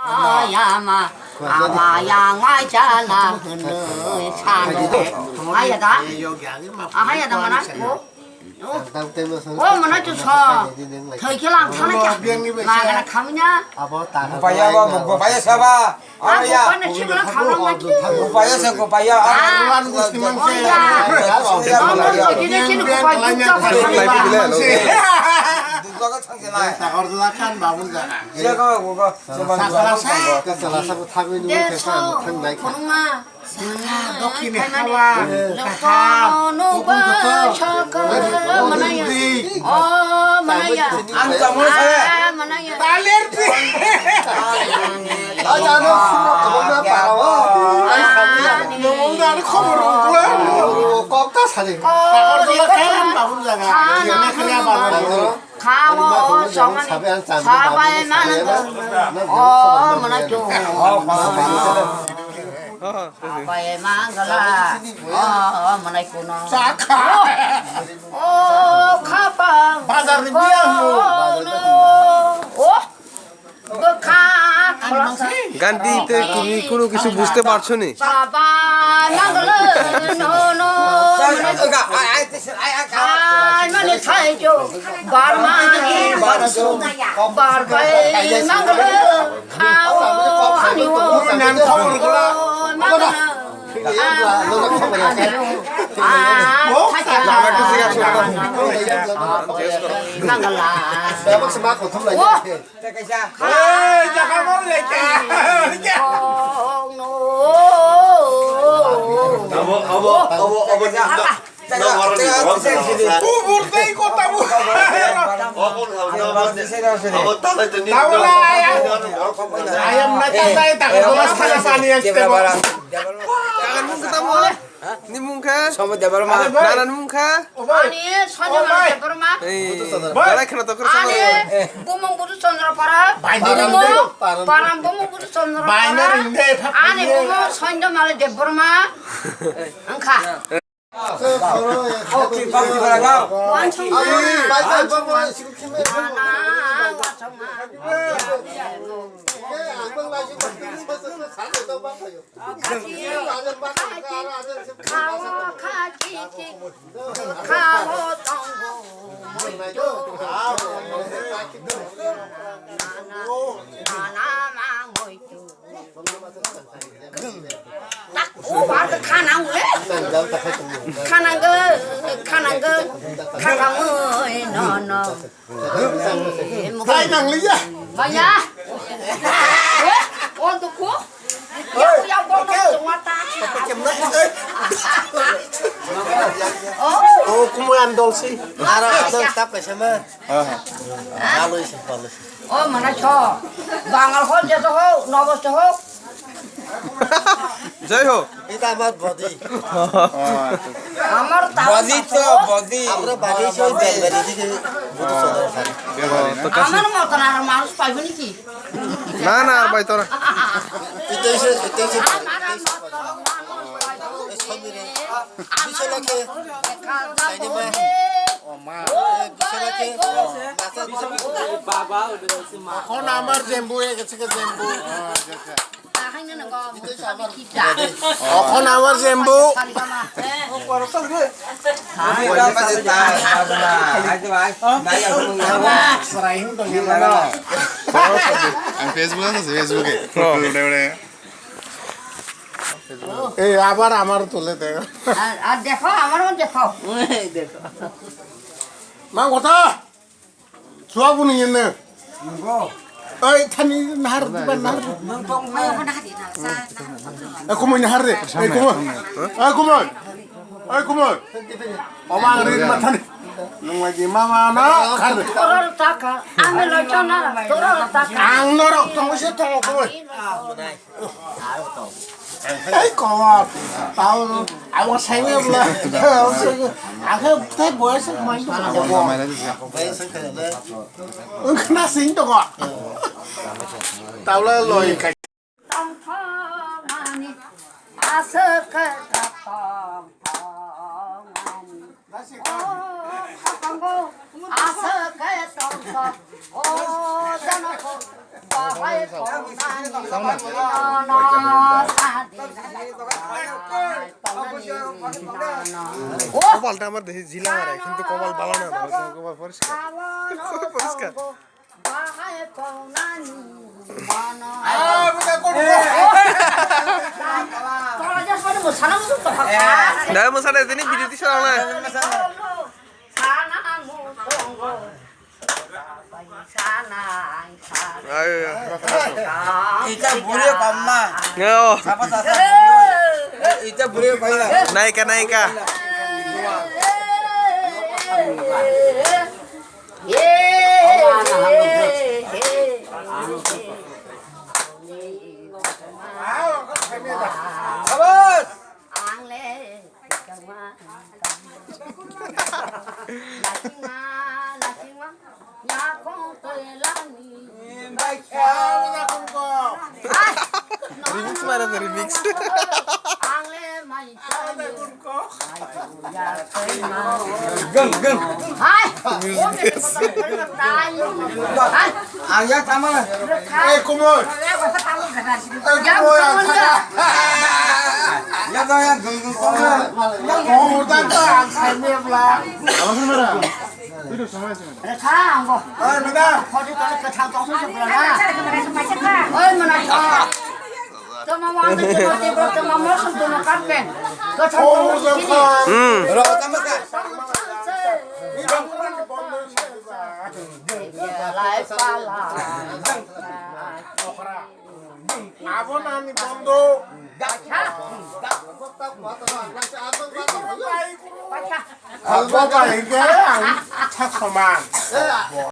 야마 아와양와잖아 차노 아야다 아야다 뭐나 뭐나 저서 더기랑 타는자 마가나 가면냐 Upaya ba? Upaya siapa? Upaya. 아빠는 집으로 가는 거지 Upaya siapa? Upaya. 너는 어디에 지는 거 봐. 누가 창세나? Takorlakan bangun jangan. Siapa gua? Siapa? Kesalahan tabi ini 내 kesalahan 서 tengah. 보는마 Dokini hawa. 노바 셔거 만나야 만나야 Anu tak mau saya. 만나야 Alerti. Jangan semua kemana bawa. Ngomong dari komer gue. Kota saja. Takorlakan bangun jangan. Kena kena bangun. 가워 정안에 사바에 많은 거 어머나죠 사바에 망가라 어머나 있구나 가방 Bazar dia. গানটিতে তুমি কোনো কিছু বুঝতে পারছো নি? সাবা নাগল no I মানে খাইছো বারমানি বারসু বারবাই নাগল খাও আনিও Nan komer gue. নাগল 나갈라. Saya mak semak kotor lagi. Jangan mau lagi. Bubur teh kota bu. Ayam nanti saya tak kemas sana sana yang kita bawa. Jangan mung ketemu. Ni mungka. Sama jabal mah. 나는 mungka. 아니 선녀만 해버려마. 나라 그나 또 그렇잖아. 아니 봄은 부두 손으로 팔아. 바람 봄은 부두 손으로 팔아. 아니 봄은 선녀 말을 해버려마. 안 가. Oke, pasti beragam. 완성. 와서 가난 왜? 가난 거 가감은 너너 Tay nang liya. 뭐야? 왜? 어떻게? 야, 너는 좀 왔다. Oh, kumuan dol sih. Ada tap sama. Halus halus. mana 저 망을 혼자서 호, 너버서 호. যাই হোক Kita buat body. আমার তাও Body to body. আমরা body show delivery দিকে বুঝো সদর আমার মতন আর মানুষ পাইবে নাকি না না আর ভাই তোরা Itu itu আমার মতন মানুষ পাইবে সবিরে বিশালকে খাইনি মা বিশালকে বাবা এখন আমার জেম্বু হয়ে গেছে জেম্বু এখন আমার জেম্বু serahin dong আমি ফেসবুকে আছে ফেসবুকে উড়ে উড়ে এই আবার আমার তুলে দে আর দেখো আমারও দেখো মা কথা suabu nih ini tani nahar di nahar aku mau nahar deh aku mau oma ngeri mata nih nung lagi mama nak kar তোর টাকা আমি লজনা তোর টাকা ang norok tunggu sih tunggu aku kawan tahu awak saya belum aku teh boy sih main kena sing tuh kok tahu lah loh 텅텅하니 아스크가 텅텅하니 아스크가 텅텅하니 কপালটা আমার দেখি ঝিলা মারে কিন্তু কপাল ভালো না কপাল পরিষ্কার পরিষ্কার দাও মশাটা দিনি ভিডিও দিছ না Ita bule kama. ও Apa sasa? Ita bule kaya. নায়িকা নায়িকা Abos. রিমিক্স মারা দে remix Geng geng. Ayah sama lah. কুমোর Ya kau yang geng geng koma. তো আনসার মেবলা ওই মেদা Bro, sama kan? আবো না আমি বন্ধ আলবা বাইকে আমি সমান